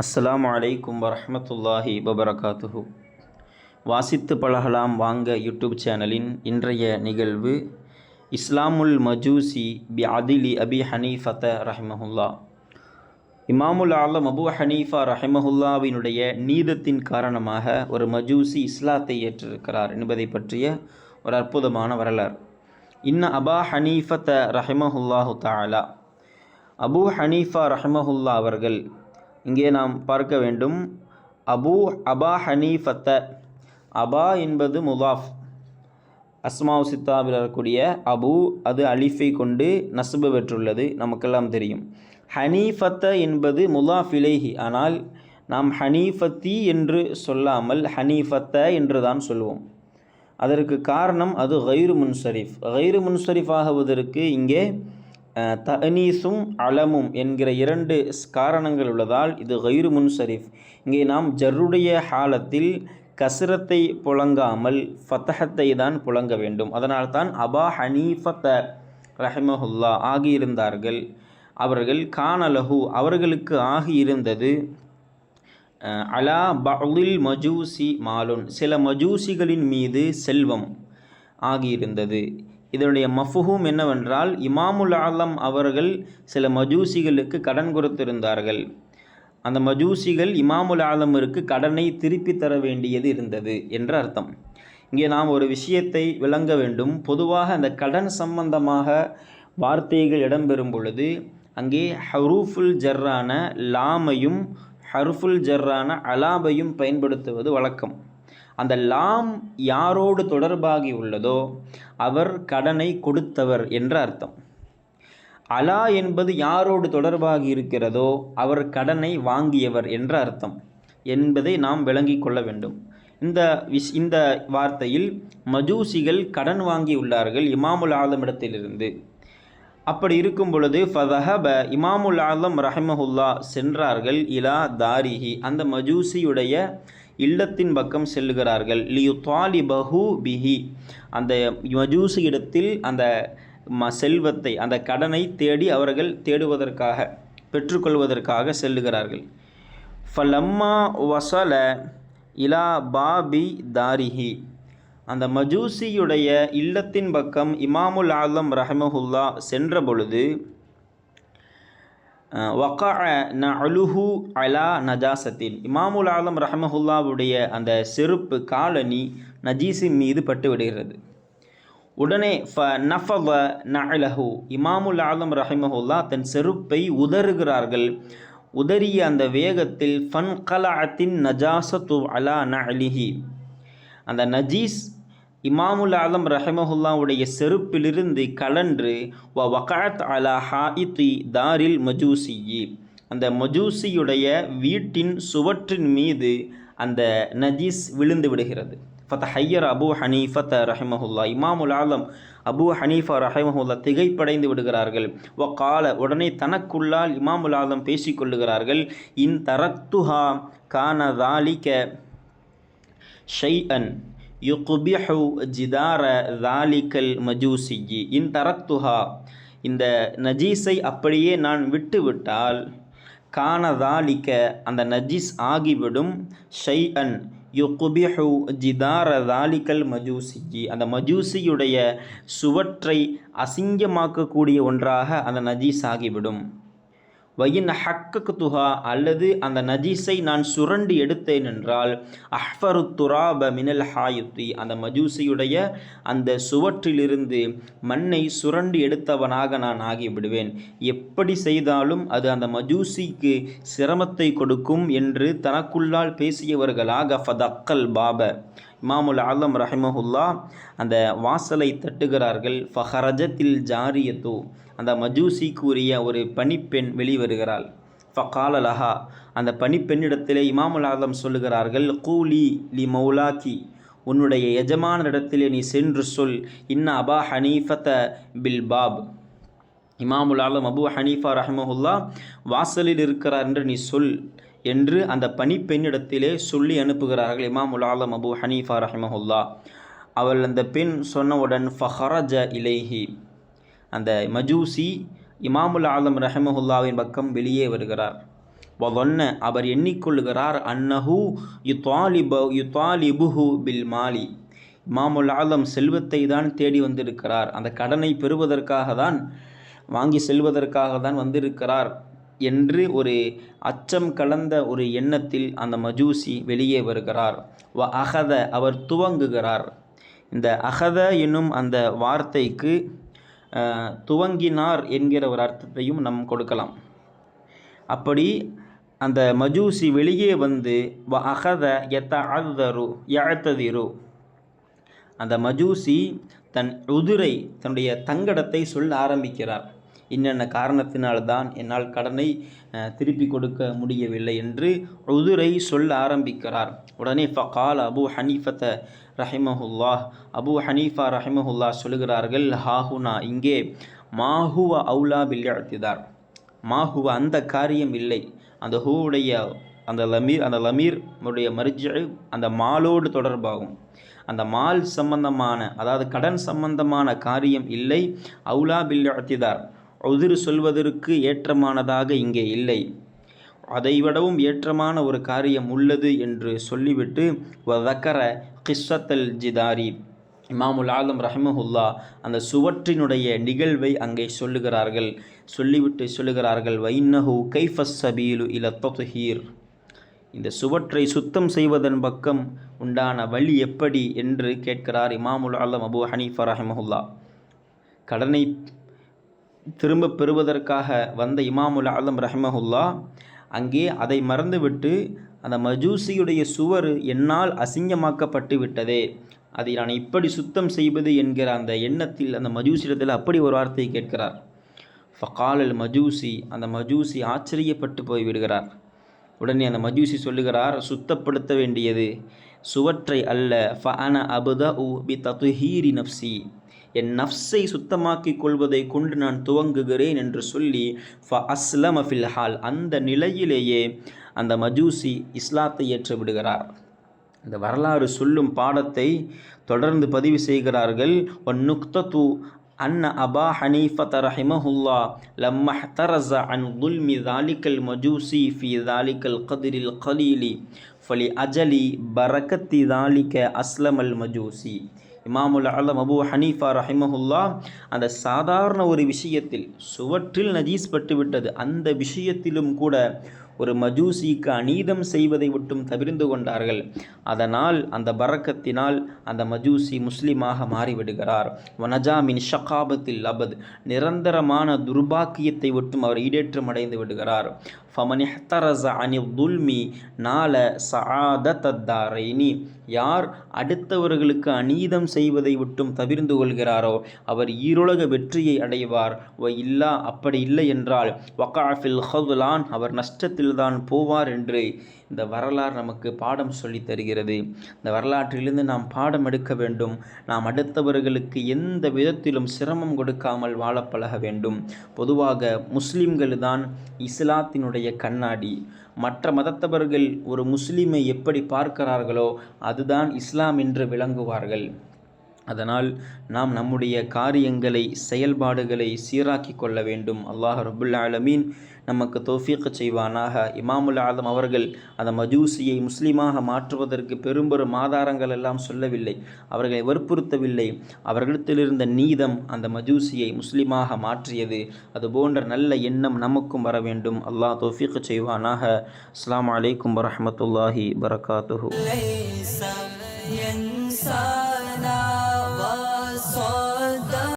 அஸ்ஸலாமு அலைக்கும் வரஹ்மத்துல்லாஹி வபரகாத்துஹு. வாசித்து பழகலாம் வாங்க யூடியூப் சேனலின் இன்றைய நிகழ்வு இஸ்லாமுல் மஜூசி பி அதிலி அபி ஹனீஃபத ரஹிமஹுல்லா. இமாமுல் ஆலம் அபு ஹனீஃபா ரஹிமஹுல்லாவினுடைய நீதத்தின் காரணமாக ஒரு மஜூசி இஸ்லாத்தை ஏற்றிருக்கிறார் என்பதை பற்றிய ஒரு அற்புதமான வரலாறு. இன்ன அபா ஹனீஃபத ரஹிமஹுல்லாஹு தஆலா, அபு ஹனீஃபா ரஹிமஹுல்லா அவர்கள், இங்கே நாம் பார்க்க வேண்டும், அபா ஹனீஃபத்த, அபா என்பது முதாஃப், அஸ்மாவு சித்தாவில் வரக்கூடிய அபு அது அலிஃபை கொண்டு நஸ்பு பெற்றுள்ளது, நமக்கெல்லாம் தெரியும். ஹனீஃபத்த என்பது முதாஃப் இலைஹி, ஆனால் நாம் ஹனீஃபத்தி என்று சொல்லாமல் ஹனீஃபத்த என்று தான் சொல்வோம். அதற்கு காரணம் அது கைரு முன்சரிஃப் ஆகுவதற்கு இங்கே தஅனீஸும் அலமும் என்கிற இரண்டு காரணங்கள் உள்ளதால் இது கைரு முன்சரிஃப். இங்கே நாம் ஜர்ருடைய ஹாலத்தில் கஸ்ரத்தை புழங்காமல் ஃபத்தஹத்தை தான் புழங்க வேண்டும். அதனால்தான் அபா ஹனீஃபத ரஹிமஹுல்லா ஆகியிருந்தார்கள். அவர்கள் கானலஹு அவர்களுக்கு ஆகியிருந்தது அலா பஅதில் மஜூசி மாலுன் சில மஜூசிகளின் மீது செல்வம் ஆகியிருந்தது. இதனுடைய மஃபுஹூம் என்னவென்றால், இமாமுல் ஆலம் அவர்கள் சில மஜூசிகளுக்கு கடன் கொடுத்திருந்தார்கள். அந்த மஜூசிகள் இமாமுல் ஆலமிற்கு கடனை திருப்பி தர வேண்டியது இருந்தது என்ற அர்த்தம். இங்கே நாம் ஒரு விஷயத்தை விளங்க வேண்டும். பொதுவாக அந்த கடன் சம்பந்தமாக வார்த்தைகள் இடம்பெறும் பொழுது அங்கே ஹரூஃபுல் ஜர்ரான லாமையும் ஹர்ஃபுல் ஜர்ரான அலாபையும் பயன்படுத்துவது வழக்கம். அந்த லாம் யாரோடு தொடர்பாகி உள்ளதோ அவர் கடனை கொடுத்தவர் என்ற அர்த்தம். அலா என்பது யாரோடு தொடர்பாகி இருக்கிறதோ அவர் கடனை வாங்கியவர் என்ற அர்த்தம் என்பதை நாம் விளங்கி கொள்ள வேண்டும். இந்த வார்த்தையில் மஜூசிகள் கடன் வாங்கியுள்ளார்கள் இமாமுல் ஆலமிடத்திலிருந்து. அப்படி இருக்கும் பொழுது ஃபதஹப இமாமுல் ஆலம் ரஹிமஹுல்லா சென்றார்கள் இலா தாரிஹி அந்த மஜூசியுடைய இல்லத்தின் பக்கம் செல்லுகிறார்கள். லியுத்தாலிபஹு பிஹி அந்த மஜூசி இடத்தில் அந்த செல்வத்தை அந்த கடனை தேடி அவர்கள் தேடுவதற்காக பெற்றுக்கொள்வதற்காக செல்லுகிறார்கள். ஃபலம்மா வசல இலா பாபி தாரிஹி அந்த மஜூசியுடைய இல்லத்தின் பக்கம் இமாமுல் ஆலம் ரஹிமஹுல்லா சென்ற பொழுது வகஅ நஅலுஹு அலா நஜாசத்தின் இமாமுல் ஆலம் ரஹிமஹுல்லாவுடைய அந்த செருப்பு காலணி நஜீஸின் மீது பட்டு விடுகிறது. உடனே ஃபநஃபத நஅலஹு இமாமுல் ஆலம் ரஹிமஹுல்லா தன் செருப்பை உதறுகிறார்கள். உதறிய அந்த வேகத்தில் ஃபன்கலஅத்தின் நஜாசத்து அலா நஅலிஹி அந்த நஜீஸ் இமாமுல் ஆலம் ரஹிமஹுல்லாவுடைய செருப்பிலிருந்து கலன்று வகஅத் அலா ஹாயித்தி தாரில் மஜூசியி அந்த மஜூசியுடைய வீட்டின் சுவற்றின் மீது அந்த நஜீஸ் விழுந்து விடுகிறது. ஃபதஹய்யர் அபு ஹனீஃபத ரஹிமஹுல்லா இமாமுல் ஆலம் அபு ஹனீஃபா ரஹிமஹுல்லா திகைப்படைந்து விடுகிறார்கள். வகால உடனே தனக்குள்ளால் இமாமுல் ஆலம் பேசிக்கொள்ளுகிறார்கள், இன் தரக்துஹா கான தாலிக ஷைஅன் யுக்பிஹு ஜிதார தாலிகல் மஜூசியி இன் தரக்துஹா இந்த நஜீஸை அப்படியே நான் விட்டுவிட்டால் கான தாலிக அந்த நஜீஸ் ஆகிவிடும் ஷைஅன் யுக்பிஹு ஜிதார தாலிகல் மஜூசியி அந்த மஜூசியுடைய சுவற்றை அசிங்கமாக்கக்கூடிய ஒன்றாக அந்த நஜீஸ் ஆகிவிடும். வயின் ஹக்கத்துஹா அல்லது அந்த நஜீஸை நான் சுரண்டி எடுத்தேன் என்றால் அஹ்ஃபரு துராப மினல் ஹாயுத்தி அந்த மஜூசியுடைய அந்த சுவற்றிலிருந்து மண்ணை சுரண்டி எடுத்தவனாக நான் ஆகிவிடுவேன். எப்படி செய்தாலும் அது அந்த மஜூசிக்கு சிரமத்தை கொடுக்கும் என்று தனக்குள்ளால் பேசியவர்களாக ஃபதக்கல் பாப இமாமுல் ஆலம் ரஹிமஹுல்லா அந்த வாசலை தட்டுகிறார்கள். ஃபஹரஜத்தில் ஜாரியத்து அந்த மஜூசிக்குரிய ஒரு பணிப்பெண் வெளிவருகிறாள். ஃபகால லஹா அந்த பணிப்பெண்ணிடத்திலே இமாமுல் ஆலம் சொல்லுகிறார்கள், கூலி லி மௌலாக்கி உன்னுடைய எஜமானிடத்திலே நீ சென்று சொல், இன்ன அபா ஹனீஃபத பில் பாப் இமாமுல் ஆலம் அபு ஹனீஃபா ரஹிமஹுல்லா வாசலில் இருக்கிறார் என்று நீ சொல் என்று அந்த பணிப்பெண்ணிடத்திலே சொல்லி அனுப்புகிறார்கள் இமாமுல் ஆலம் அபு ஹனீஃபா ரஹிமஹுல்லா. அவள் அந்த பெண் சொன்னவுடன் ஃபஹரஜ இலைஹி, அந்த மஜூசி இமாமுல் ஆலம் ரஹமஹுல்லாவின் பக்கம் வெளியே வருகிறார். வதன்ன, அவர் எண்ணிக்கொள்கிறார், அன்னஹு யுத்தாலிபுஹு பில் மாலி, இமாமுல் ஆலம் செல்வத்தை தான் தேடி வந்திருக்கிறார், அந்த கடனை பெறுவதற்காக தான், வாங்கி செல்வதற்காக தான் வந்திருக்கிறார் என்று ஒரு அச்சம் கலந்த ஒரு எண்ணத்தில் அந்த மஜூசி வெளியே வருகிறார். வ அகத, அவர் துவங்குகிறார். இந்த அகத என்னும் அந்த வார்த்தைக்கு துவங்கினார் என்கிற ஒரு அர்த்தத்தையும் நாம் கொடுக்கலாம். அப்படி அந்த மஜூசி வெளியே வந்து வ அகத யத்ததிரு, அந்த மஜூசி தன் உதிரை, தன்னுடைய தங்கடத்தை சொல்ல ஆரம்பிக்கிறார். இன்னென்ன காரணத்தினால்தான் என்னால் கடனை திருப்பி கொடுக்க முடியவில்லை என்று உதுரை சொல்ல ஆரம்பிக்கிறார். உடனே ஃபகால் அபு ஹனீஃபத ரஹிமஹுல்லாஹ், அபு ஹனீஃபா ரஹிமஹுல்லா சொல்லுகிறார்கள், ஹாஹுனா, இங்கே மாஹுவ அவுலா பில் இஅ்திதார், மாஹுவ அந்த காரியம் இல்லை, அந்த ஹூவுடைய அந்த லமீர் உடைய மர்ஜிஉ அந்த மாலோடு தொடர்பாகும், அந்த மால் சம்பந்தமான, அதாவது கடன் சம்பந்தமான காரியம் இல்லை. அவுலா பில் இஅ்திதார், உதிர் சொல்வதற்கு ஏற்றமானதாக இங்கே இல்லை, அதைவிடவும் ஏற்றமான ஒரு காரியம் உள்ளது என்று சொல்லிவிட்டு வதக்கர கிஸ்ஸத்தல் ஜிதாரி, இமாமுல் ஆலம் ரஹிமஹுல்லா அந்த சுவற்றினுடைய நிகழ்வை அங்கே சொல்லுகிறார்கள். சொல்லிவிட்டு சொல்லுகிறார்கள், வைன்னஹு கைஃபஸ் சபீலு இல தத்ஹீர், இந்த சுவற்றை சுத்தம் செய்வதன் பக்கம் உண்டான வழி எப்படி என்று கேட்கிறார் இமாமுல் ஆலம் அபு ஹனீஃபா ரஹிமஹுல்லா. கடனை திரும்ப பெறுவதற்காக வந்த இமாமுல் ஆலம் ரஹிமஹுல்லா அங்கே அதை மறந்துவிட்டு, அந்த மஜூசியுடைய சுவர் என்னால் அசிங்கமாக்கப்பட்டு விட்டதே, அதை நான் இப்படி சுத்தம் செய்வது என்கிற அந்த எண்ணத்தில் அந்த மஜூசியிடத்தில் அப்படி ஒரு வார்த்தையை கேட்கிறார். ஃபகால் அல் மஜூசி, அந்த மஜூசி ஆச்சரியப்பட்டு போய்விடுகிறார். உடனே அந்த மஜூசி சொல்லுகிறார், சுத்தப்படுத்த வேண்டியது சுவற்றை அல்ல, ஃபஅன அபுதஉ பி தத்ஹீரி நஃப்ஸி, என் நஃப்ஸை சுத்தமாக்கி கொள்வதை கொண்டு நான் துவங்குகிறேன் என்று சொல்லி ஃப அஸ்லம ஃபில் ஹால், அந்த நிலையிலேயே அந்த மஜூசி இஸ்லாத்தை ஏற்று விடுகிறார். இந்த வரலாறு சொல்லும் பாடத்தை தொடர்ந்து பதிவு செய்கிறார்கள். ஒன் நுக்தத்து அன்ன அபா ஹனீஃபத ரஹிமஹுல்லா லம்ம இஹ்தரஸ அன் ظுல்மி ذாலிகல் மஜூசி ஃபி ذாலிகல் கத்ரில் கலீலி ஃபலி அஜலி பரக்கத்தி ذாலிக அஸ்லமல் மஜூசி. இமாமுல் ஆலம் அபு ஹனீஃபா ரஹிமஹுல்லா அந்த சாதாரண ஒரு விஷயத்தில், சுவற்றில் நஜீஸ் பட்டுவிட்டது, அந்த விஷயத்திலும் கூட ஒரு மஜூசிக்கு அநீதம் செய்வதை விட்டும் தவிர்ந்து கொண்டார்கள். அதனால் அந்த பரக்கத்தினால் அந்த மஜூசி முஸ்லீமாக மாறிவிடுகிறார். வனஜா மின் ஷகாபத்தில் அபத், நிரந்தரமான துர்பாக்கியத்தை விட்டும் அவர் ஈடேற்றம் அடைந்து விடுகிறார். ஃபமன் இஹ்தரஸ அனி ظுல்மி நால ஸஆதத்தத்தாரைனி, யார் அடுத்தவர்களுக்கு அநீதம் செய்வதை விட்டும் தவிர்ந்து கொள்கிறாரோ அவர் ஈருலக வெற்றியை அடைவார். வ இல்லா, அப்படி இல்லை என்றால் வகஅ ஃபில் ஹதுலான், அவர் நஷ்டத்தில்தான் போவார் என்று இந்த வரலாறு நமக்கு பாடம் சொல்லி தருகிறது. இந்த வரலாற்றிலிருந்து நாம் பாடம் எடுக்க வேண்டும். நாம் அடுத்தவர்களுக்கு எந்த விதத்திலும் சிரமம் கொடுக்காமல் வாழ பழக வேண்டும். பொதுவாக முஸ்லிம்கள் தான் இஸ்லாத்தினுடைய கண்ணாடி. மற்ற மதத்தவர்கள் ஒரு முஸ்லிமை எப்படி பார்க்கிறார்களோ அதுதான் இஸ்லாம் என்று விளங்குவார்கள். அதனால் நாம் நம்முடைய காரியங்களை, செயல்பாடுகளை சீராக்கி கொள்ள வேண்டும். அல்லாஹ் ரப்புல் ஆலமீன் நமக்கு தௌஃபீக் செய்வானாக. இமாமுல் ஆலம் அவர்கள் அந்த மஜூசியை முஸ்லீமாக மாற்றுவதற்கு பெரும்பெரும் ஆதாரங்கள் எல்லாம் சொல்லவில்லை, அவர்களை வற்புறுத்தவில்லை. அவர்களிடத்திலிருந்த நீதம் அந்த மஜூசியை முஸ்லீமாக மாற்றியது. அதுபோன்ற நல்ல எண்ணம் நமக்கும் வர வேண்டும். அல்லாஹ் தௌஃபீக் செய்வானாக. அஸ்ஸலாமு அலைக்கும் வரஹ்மத்துல்லாஹி வபரகாத்துஹு.